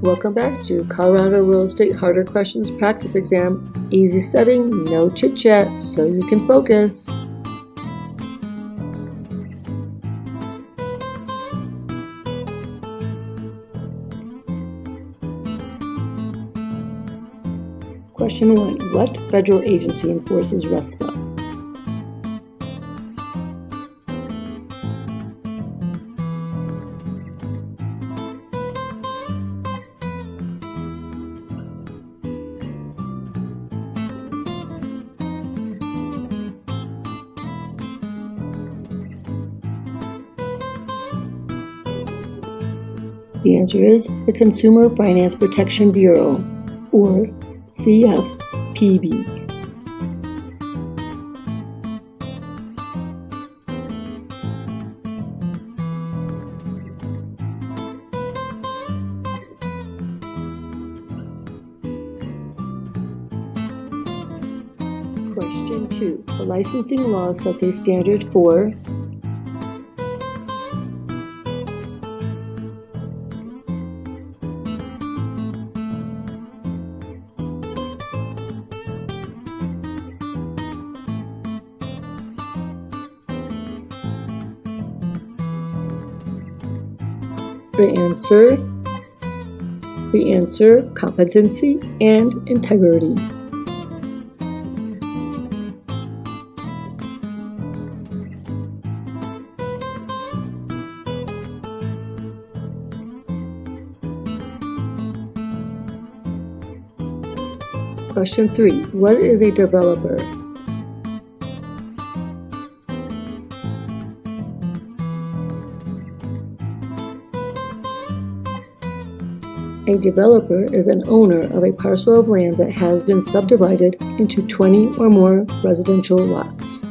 Welcome back to Colorado Real Estate Harder Questions Practice Exam. Easy setting, no chit chat, so you can focus. Question 1. What federal agency enforces RESPA? The answer is the Consumer Finance Protection Bureau, or CFPB. Question 2. The licensing law sets a standard for the answer, competency and integrity. Question 3. What is a developer? A developer is an owner of a parcel of land that has been subdivided into 20 or more residential lots.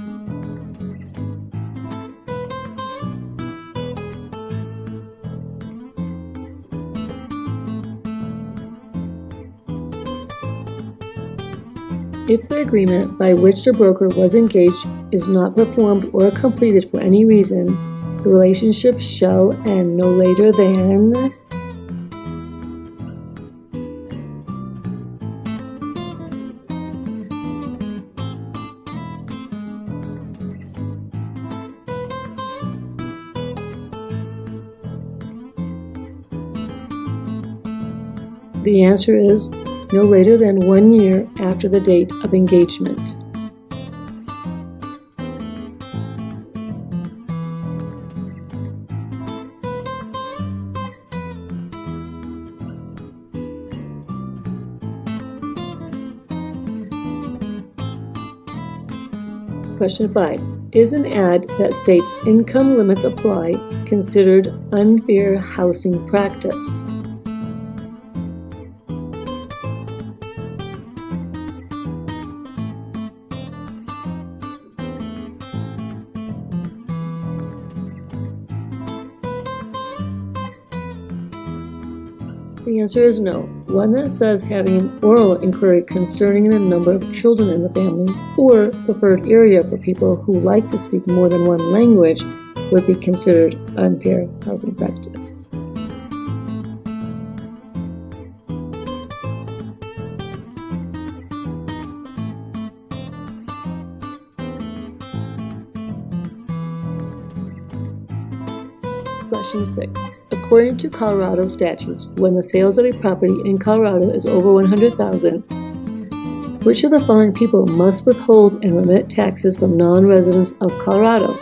If the agreement by which the broker was engaged is not performed or completed for any reason, the relationship shall end no later than The answer is no later than 1 year after the date of engagement. Question 5. Is an ad that states income limits apply considered unfair housing practice? The answer is no. One that says having an oral inquiry concerning the number of children in the family or preferred area for people who like to speak more than one language would be considered unfair housing practice. Question 6. According to Colorado statutes, when the sales of a property in Colorado is over $100,000, which of the following people must withhold and remit taxes from non-residents of Colorado?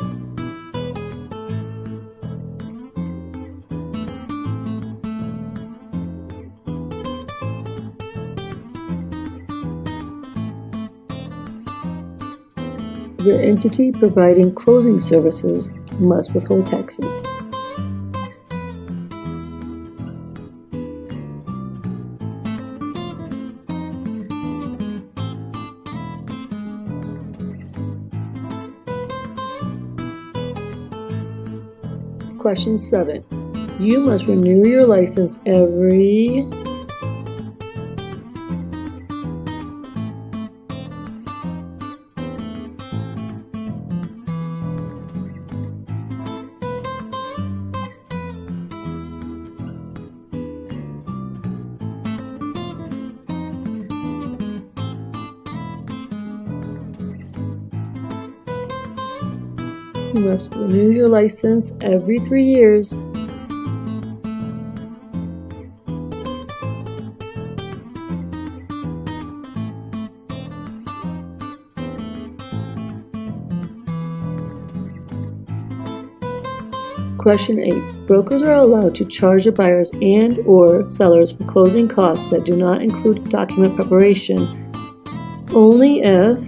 The entity providing closing services must withhold taxes. Question 7. You must renew your license every you must renew your license every 3 years. Question 8. Brokers are allowed to charge the buyers and/or sellers for closing costs that do not include document preparation only if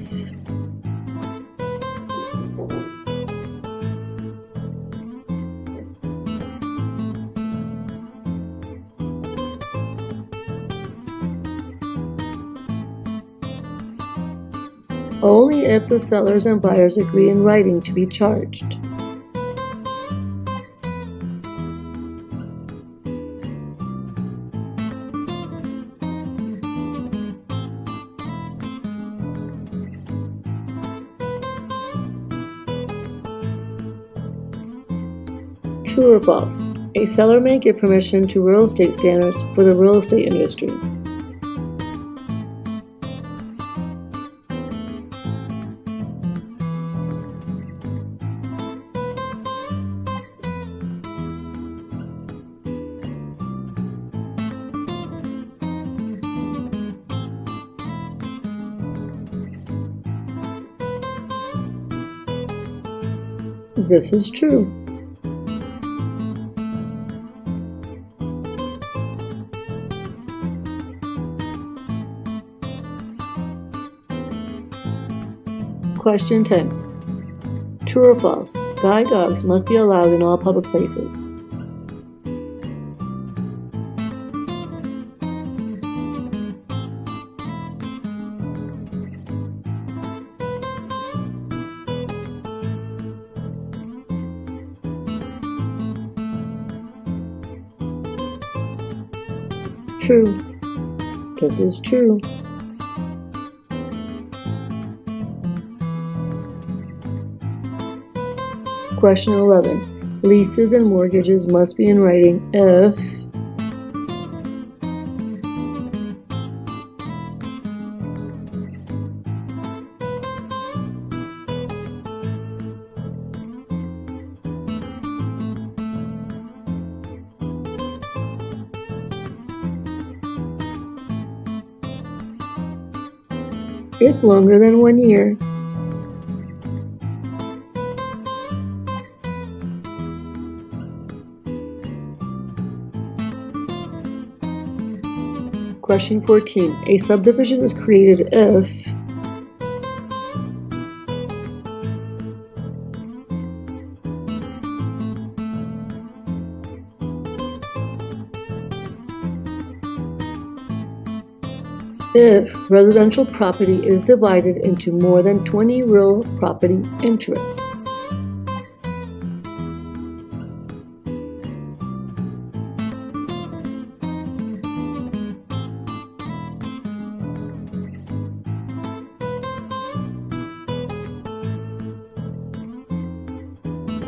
the sellers and buyers agree in writing to be charged. True or false? A seller may give permission to real estate standards for the real estate industry. This is true. Question 10. True or false? Guide dogs must be allowed in all public places. True. This is true. Question 11. Leases and mortgages must be in writing if longer than 1 year. Question 14. A subdivision is created if residential property is divided into more than 20 real property interests.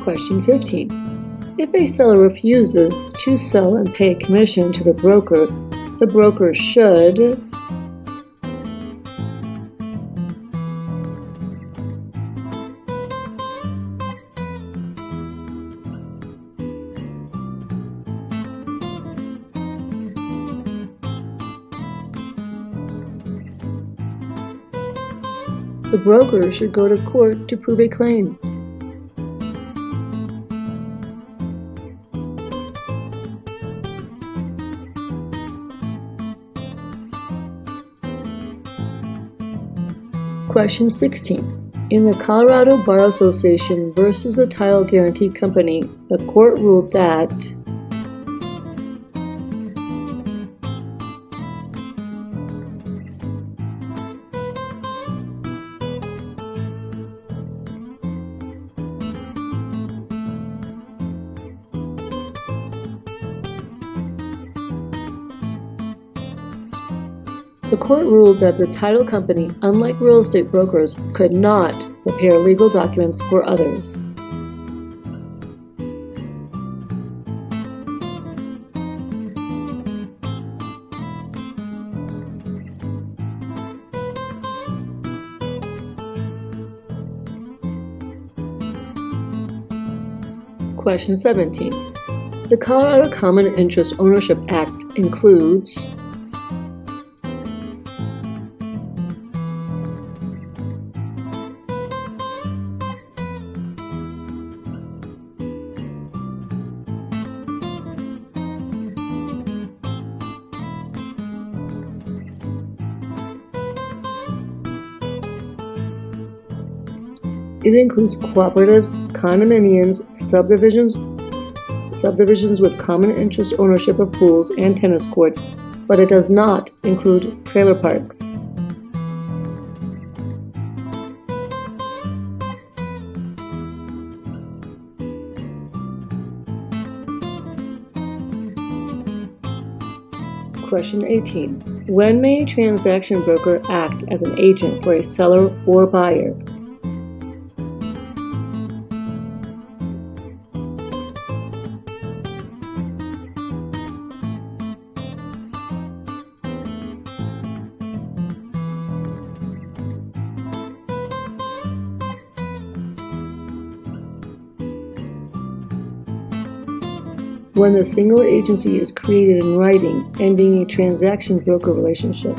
Question 15. If a seller refuses to sell and pay a commission to the broker should go to court to prove a claim. Question 16. In the Colorado Bar Association versus the Title Guaranty Company, the court ruled that the title company, unlike real estate brokers, could not prepare legal documents for others. Question 17. The Colorado Common Interest Ownership Act includes It includes cooperatives, condominiums, subdivisions with common interest ownership of pools and tennis courts, but it does not include trailer parks. Question 18. When may a transaction broker act as an agent for a seller or buyer? When the single agency is created in writing, ending a transaction broker relationship.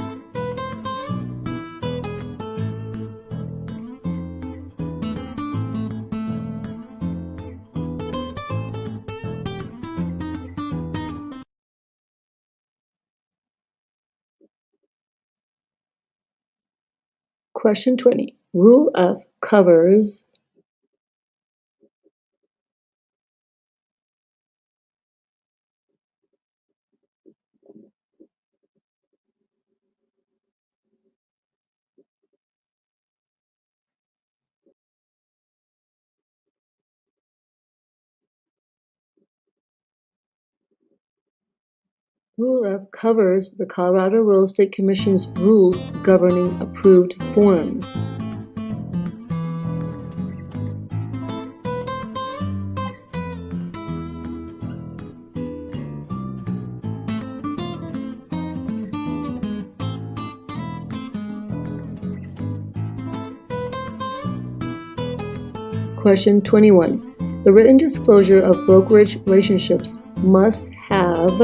Question 20. Rule F covers Rule F covers the Colorado Real Estate Commission's rules governing approved forms. Question 21. The written disclosure of brokerage relationships must have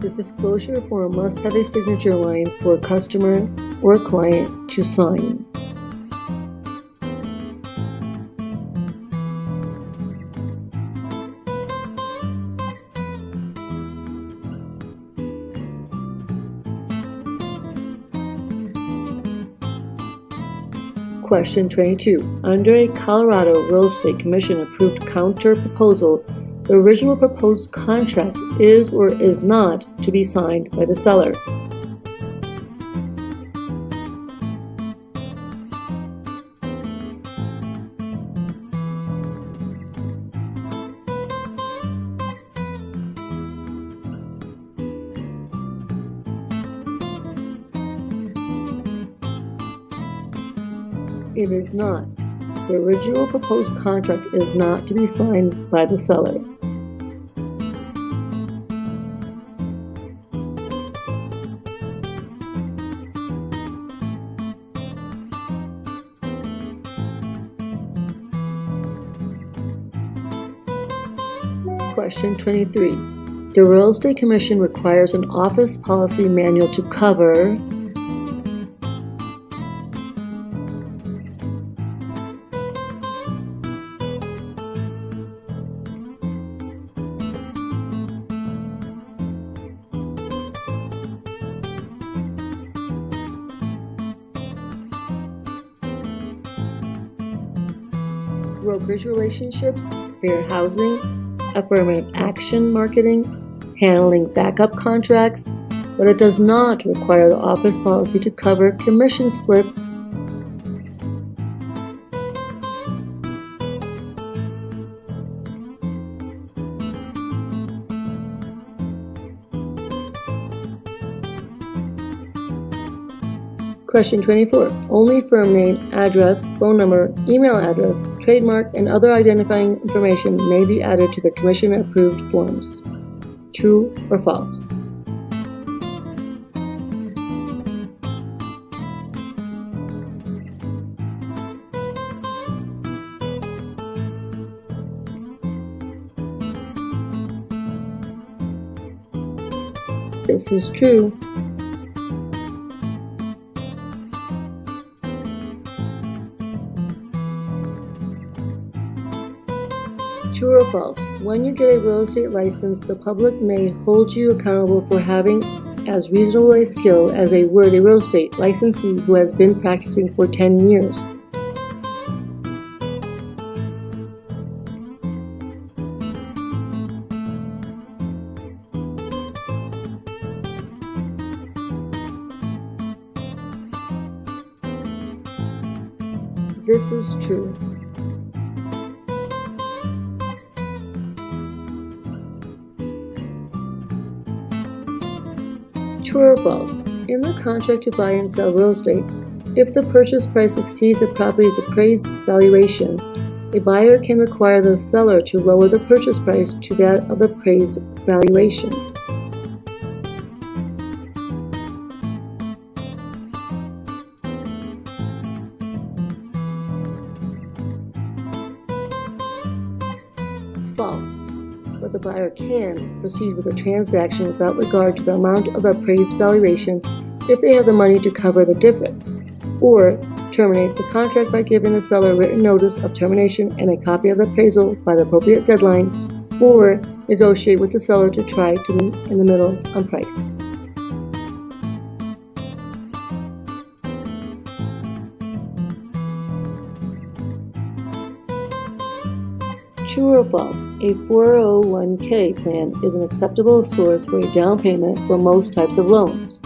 The disclosure form must have a signature line for a customer or client to sign. Question 22. Under a Colorado Real Estate Commission approved counterproposal, the original proposed contract is or is not to be signed by the seller. It is not. The original proposed contract is not to be signed by the seller. Question 23. The Real Estate Commission requires an office policy manual to cover brokerage relationships, fair housing, affirmative action marketing, handling backup contracts, but it does not require the office policy to cover commission splits. Question 24. Only firm name, address, phone number, email address, trademark, and other identifying information may be added to the Commission-approved forms. True or false? This is true. True or false? When you get a real estate license, the public may hold you accountable for having as reasonable a skill as they would a real estate licensee who has been practicing for 10 years. This is true. True or false? In the contract to buy and sell real estate, if the purchase price exceeds a property's appraised valuation, a buyer can require the seller to lower the purchase price to that of the appraised valuation. False, but the buyer can proceed with a transaction without regard to the amount of the appraised valuation if they have the money to cover the difference, or terminate the contract by giving the seller written notice of termination and a copy of the appraisal by the appropriate deadline, or negotiate with the seller to try to meet in the middle on price. True or false? A 401k plan is an acceptable source for a down payment for most types of loans.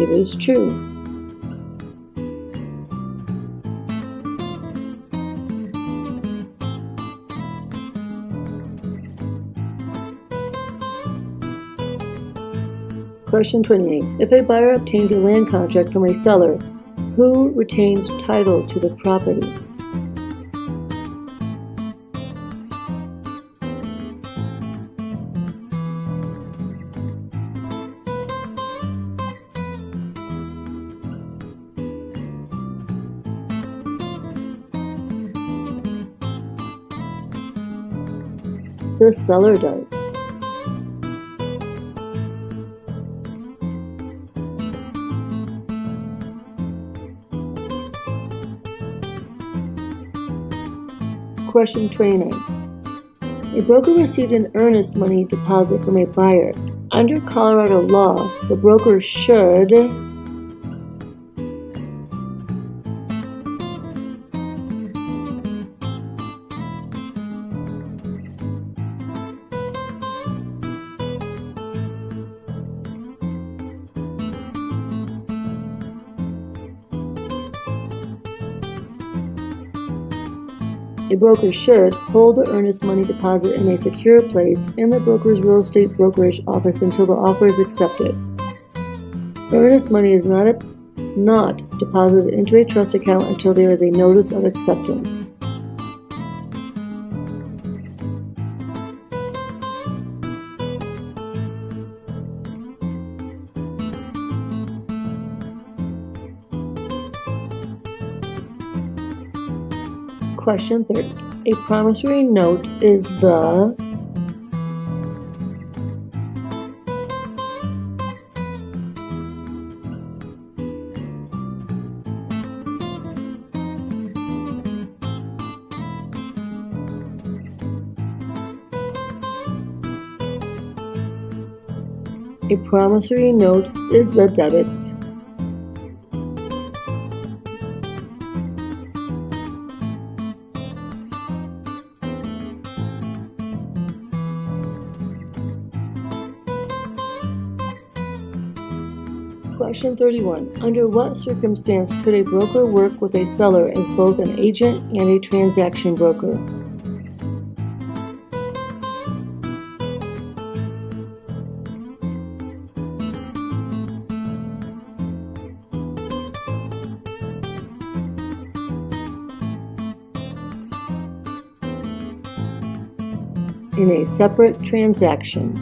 It is true. Question 28. If a buyer obtains a land contract from a seller, who retains title to the property? The seller does. Question 29. A broker received an earnest money deposit from a buyer. Under Colorado law, the broker should A broker should hold the earnest money deposit in a secure place in the broker's real estate brokerage office until the offer is accepted. Earnest money is not deposited into a trust account until there is a notice of acceptance. Question 30. A promissory note is the debit. Question 31. Under what circumstance could a broker work with a seller as both an agent and a transaction broker? In a separate transaction.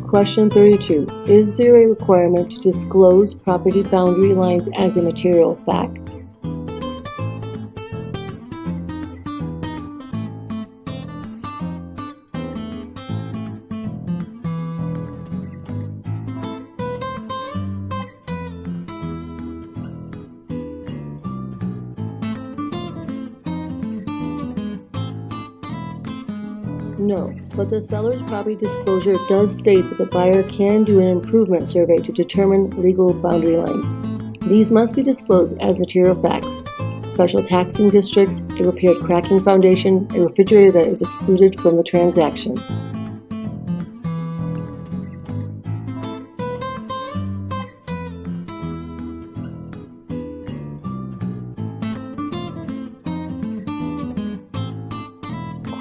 Question 32. Is there a requirement to disclose property boundary lines as a material fact? No, but the seller's property disclosure does state that the buyer can do an improvement survey to determine legal boundary lines. These must be disclosed as material facts: special taxing districts, a repaired cracking foundation, a refrigerator that is excluded from the transaction.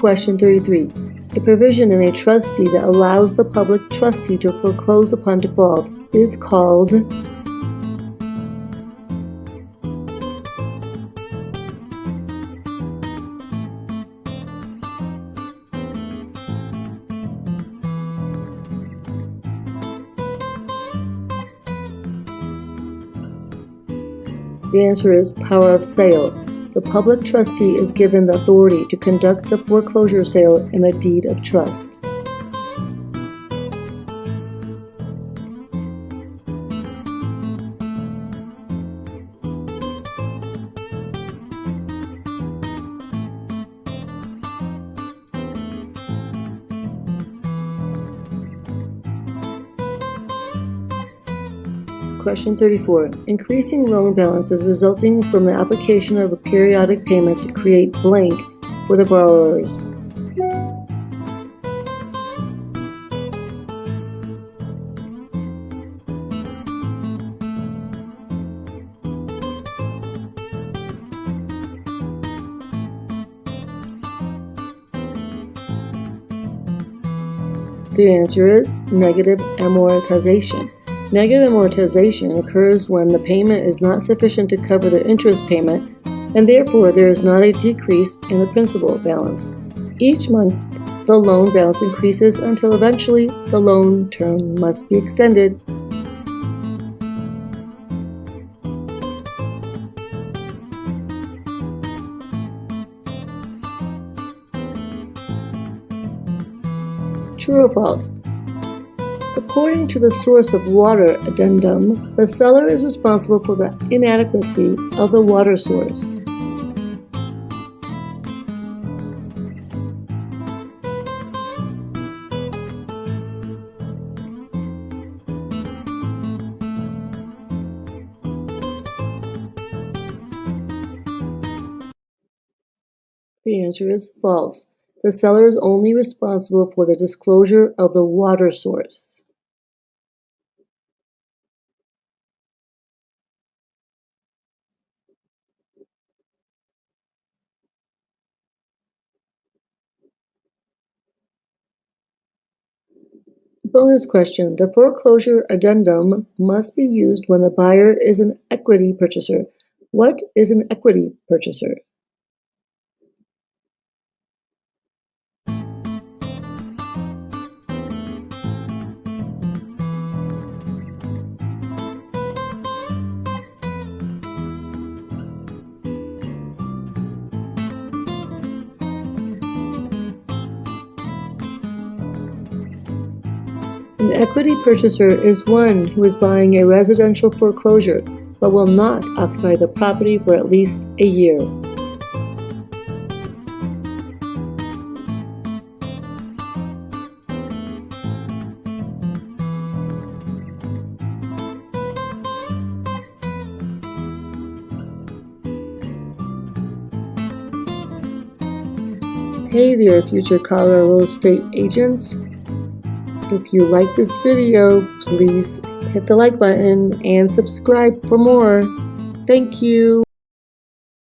Question 33. A provision in a trust deed that allows the public trustee to foreclose upon default is called The answer is power of sale. The public trustee is given the authority to conduct the foreclosure sale in a deed of trust. Question 34. Increasing loan balances resulting from the application of periodic payments to create blank for the borrowers. The answer is negative amortization. Negative amortization occurs when the payment is not sufficient to cover the interest payment, and therefore there is not a decrease in the principal balance. Each month, the loan balance increases until eventually the loan term must be extended. True or false? According to the source of Water Addendum, the seller is responsible for the inadequacy of the water source. The answer is false. The seller is only responsible for the disclosure of the water source. Bonus question. The foreclosure addendum must be used when the buyer is an equity purchaser. What is an equity purchaser? An equity purchaser is one who is buying a residential foreclosure but will not occupy the property for at least a year. Hey there, future Colorado real estate agents. If you like this video, please hit the like button and subscribe for more. Thank you.